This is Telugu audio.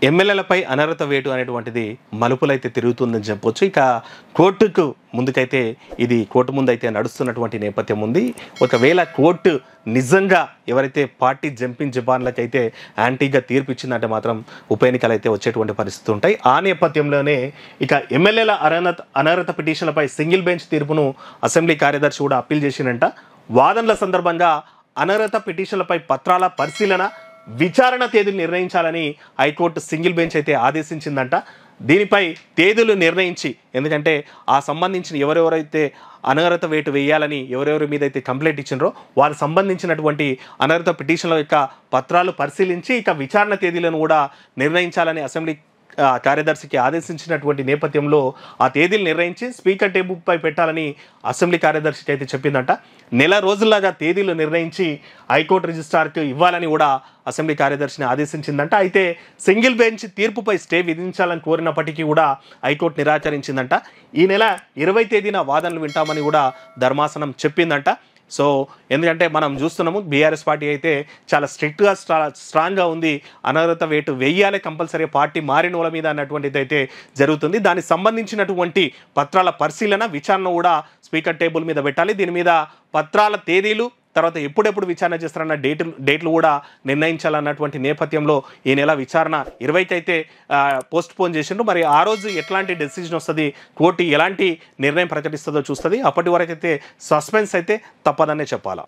ఎమ్మెల్యేలపై అనర్హత వేటు అనేటువంటిది మలుపులైతే తిరుగుతుందని చెప్పొచ్చు. ఇక కోర్టుకు ముందుకైతే ఇది కోర్టు ముందైతే నడుస్తున్నటువంటి నేపథ్యం ఉంది. ఒకవేళ కోర్టు నిజంగా ఎవరైతే పార్టీ జంపింగ్ జబాన్లకైతే యాంటీగా తీర్పు ఇచ్చిందంటే మాత్రం ఉప ఎన్నికలు అయితే వచ్చేటువంటి పరిస్థితులు ఉంటాయి. ఆ నేపథ్యంలోనే ఇక ఎమ్మెల్యేల అనర్హత పిటిషన్లపై సింగిల్ బెంచ్ తీర్పును అసెంబ్లీ కార్యదర్శి కూడా అప్పీల్ చేసినంట. వాదనల సందర్భంగా అనర్హత పిటిషన్లపై పత్రాల పరిశీలన విచారణ తేదీలు నిర్ణయించాలని హైకోర్టు సింగిల్ బెంచ్ అయితే ఆదేశించిందంట. దీనిపై తేదీలు నిర్ణయించి, ఎందుకంటే ఆ సంబంధించిన ఎవరెవరైతే అనర్హత వేటు వేయాలని ఎవరెవరి మీద అయితే కంప్లైంట్ ఇచ్చినారో వారికి సంబంధించినటువంటి అనర్హత పిటిషన్ల యొక్క పత్రాలు పరిశీలించి ఇక విచారణ తేదీలను కూడా నిర్ణయించాలని అసెంబ్లీ కార్యదర్శికి ఆదేశించినటువంటి నేపథ్యంలో ఆ తేదీలు నిర్ణయించి స్పీకర్ టేబుల్పై పెట్టాలని అసెంబ్లీ కార్యదర్శికి అయితే చెప్పిందంట. నెల రోజుల్లాగా తేదీలు నిర్ణయించి హైకోర్టు రిజిస్ట్రార్కి ఇవ్వాలని కూడా అసెంబ్లీ కార్యదర్శిని ఆదేశించిందంట. అయితే సింగిల్ బెంచ్ తీర్పుపై స్టే విధించాలని కోరినప్పటికీ కూడా హైకోర్టు నిరాకరించిందంట. ఈ నెల 20 తేదీన వాదనలు వింటామని కూడా ధర్మాసనం చెప్పిందంట. సో ఎందుకంటే మనం చూస్తున్నాము బీఆర్ఎస్ పార్టీ అయితే చాలా స్ట్రిక్ట్గా స్ట్రాంగ్గా ఉంది. అనర్హత వేటు వెయ్యాలి కంపల్సరీ పార్టీ మారిన వాళ్ళ మీద అన్నటువంటిది అయితే జరుగుతుంది. దానికి సంబంధించినటువంటి పత్రాల పరిశీలన విచారణ కూడా స్పీకర్ టేబుల్ మీద పెట్టాలి. దీని మీద పత్రాల తేదీలు తర్వాత ఎప్పుడెప్పుడు విచారణ చేస్తారన్న డేట్లు కూడా నిర్ణయించాలన్నటువంటి నేపథ్యంలో ఈ నెల విచారణ 20కి అయితే పోస్ట్ పోన్ చేసిండ్రు. మరి ఆ రోజు ఎట్లాంటి డెసిజన్ వస్తుంది, కోర్టు ఎలాంటి నిర్ణయం ప్రకటిస్తుందో చూస్తుంది. అప్పటి వరకు అయితే సస్పెన్స్ అయితే తప్పదనే చెప్పాలా.